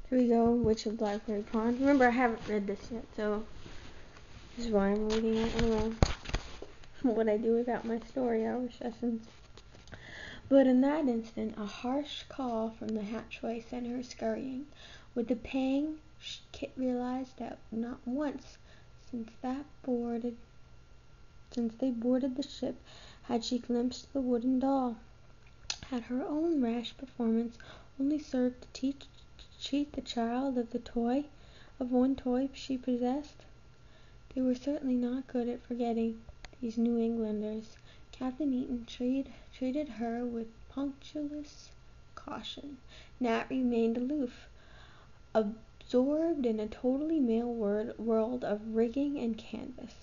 Here we go, Witch of Blackberry Pond. Remember, I haven't read this yet, so this is why I'm reading it. I don't know what I do without my story hour sessions. But in that instant, a harsh call from the hatchway sent her scurrying. With a pang, Kit realized that not once since they boarded the ship had she glimpsed the wooden doll. Had her own rash performance only served to cheat the child of one toy she possessed? They were certainly not good at forgetting, these New Englanders. Captain Eaton treated her with punctilious caution. Nat remained aloof, absorbed in a totally male world of rigging and canvas.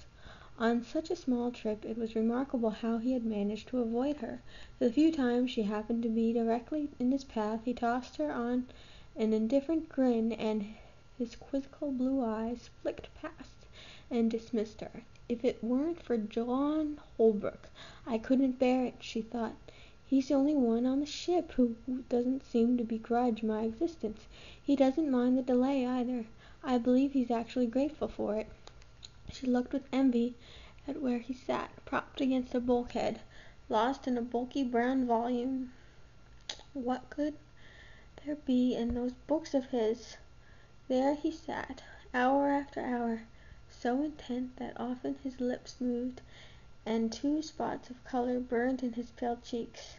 On such a small trip it was remarkable how he had managed to avoid her. The few times she happened to be directly in his path he tossed her on an indifferent grin, and his quizzical blue eyes flicked past and dismissed her. If it weren't for John Holbrook, I couldn't bear it, she thought. He's the only one on the ship who doesn't seem to begrudge my existence. He doesn't mind the delay either. I believe he's actually grateful for it. She looked with envy at where he sat, propped against a bulkhead, lost in a bulky brown volume. What could there be in those books of his? There he sat, hour after hour, so intent that often his lips moved, and 2 spots of color burned in his pale cheeks,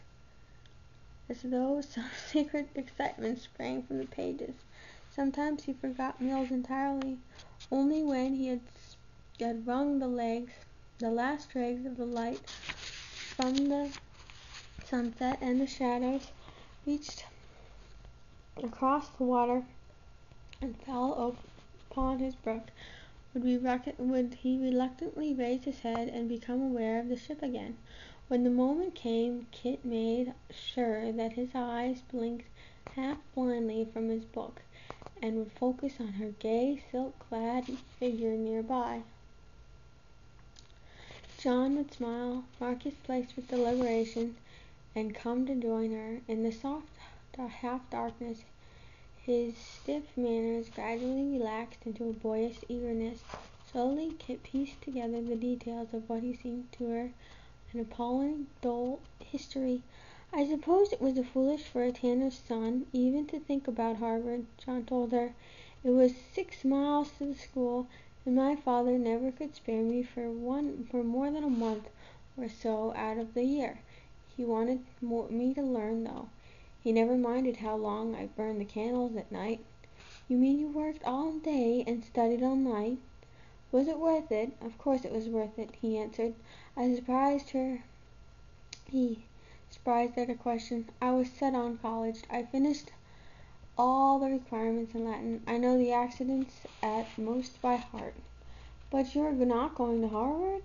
as though some secret excitement sprang from the pages. Sometimes he forgot meals entirely. Only when he had wrung the last dregs of the light from the sunset, and the shadows reached across the water and fell upon his brook, would he reluctantly raise his head and become aware of the ship again. When the moment came, Kit made sure that his eyes blinked half blindly from his book, and would focus on her gay, silk-clad figure nearby. John would smile, mark his place with deliberation, and come to join her. In the soft half-darkness, his stiff manners gradually relaxed into a boyish eagerness. Slowly Kit pieced together the details of what he seemed to her an appalling, dull history. I suppose it was foolish for a tanner's son even to think about Harvard, John told her. It was 6 miles to the school, and my father never could spare me for more than a month or so out of the year. He wanted me to learn, though. He never minded how long I burned the candles at night. You mean you worked all day and studied all night? Was it worth it? Of course it was worth it, he answered. Surprised at her question. I was set on college. I finished all the requirements in Latin. I know the accidents at most by heart. But you're not going to Harvard?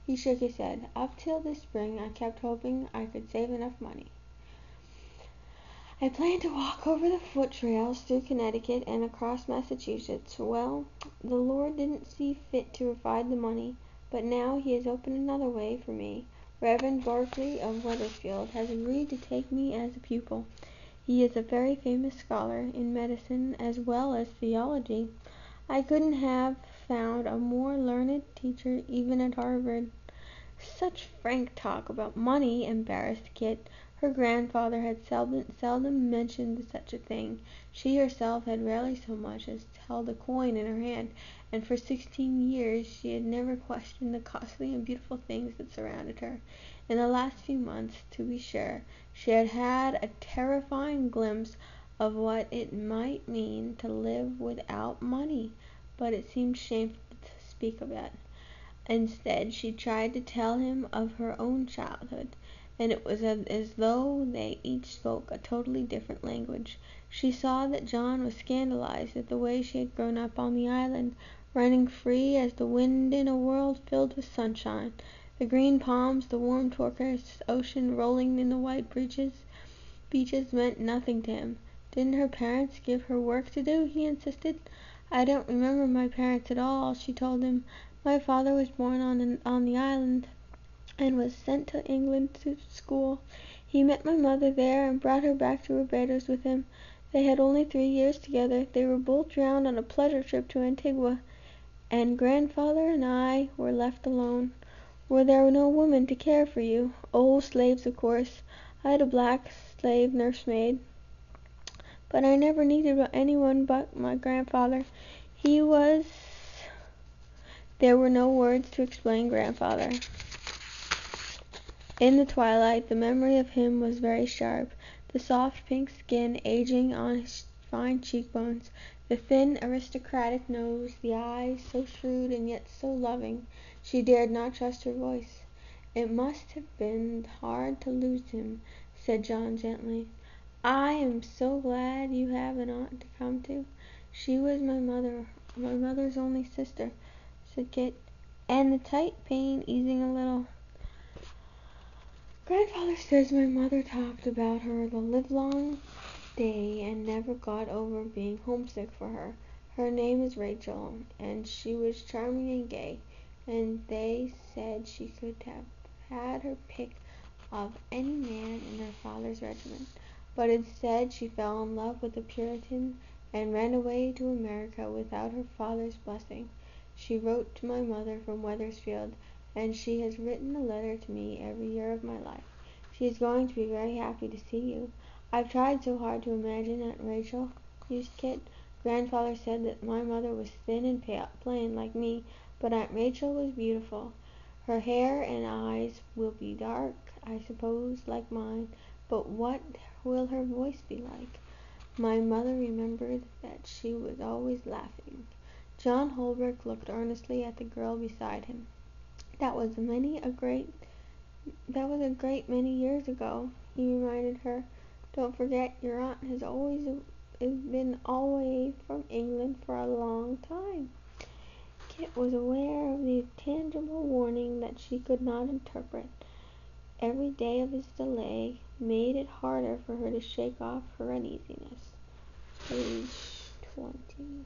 He shook his head. Up till this spring I kept hoping I could save enough money. I planned to walk over the foot trails through Connecticut and across Massachusetts. Well, the Lord didn't see fit to provide the money, but now he has opened another way for me. Reverend Barkley of Wethersfield has agreed to take me as a pupil. He is a very famous scholar in medicine as well as theology. I couldn't have found a more learned teacher even at Harvard. Such frank talk about money, embarrassed Kit. Her grandfather had seldom mentioned such a thing. She herself had rarely so much as held a coin in her hand, and for 16 years she had never questioned the costly and beautiful things that surrounded her. In the last few months, to be sure, she had had a terrifying glimpse of what it might mean to live without money, but it seemed shameful to speak of it. Instead, she tried to tell him of her own childhood, and it was as though they each spoke a totally different language. She saw that John was scandalized at the way she had grown up on the island, running free as the wind in a world filled with sunshine. The green palms, the warm turquoise ocean rolling in the white beaches meant nothing to him. Didn't her parents give her work to do? He insisted. I don't remember my parents at all, she told him. My father was born on the island and was sent to England to school. He met my mother there and brought her back to Barbados with him. They had only 3 years together. They were both drowned on a pleasure trip to Antigua, and grandfather and I were left alone, where there were no women to care for you. Oh, slaves, of course. I had a black slave nursemaid, but I never needed anyone but my grandfather. He was... There were no words to explain grandfather. In the twilight, the memory of him was very sharp. The soft pink skin aging on his fine cheekbones, the thin aristocratic nose, the eyes so shrewd and yet so loving. She dared not trust her voice. "It must have been hard to lose him," said John gently. "I am so glad you have an aunt to come to." "She was my mother's only sister," said Kit, and the tight pain easing a little. "Grandfather says my mother talked about her the livelong day and never got over being homesick for her. Her name is Rachel, and she was charming and gay, and they said she could have had her pick of any man in her father's regiment. But instead she fell in love with a Puritan and ran away to America without her father's blessing. She wrote to my mother from Wethersfield, and she has written a letter to me every year of my life. She is going to be very happy to see you." "I've tried so hard to imagine Aunt Rachel," mused Kit. "Grandfather said that my mother was thin and plain like me, but Aunt Rachel was beautiful. Her hair and eyes will be dark, I suppose, like mine, but what will her voice be like? My mother remembered that she was always laughing." John Holbrook looked earnestly at the girl beside him. That was a great many years ago," he reminded her. "Don't forget your aunt has been away from England for a long time." Kit was aware of the tangible warning that she could not interpret. Every day of his delay made it harder for her to shake off her uneasiness. Page 20.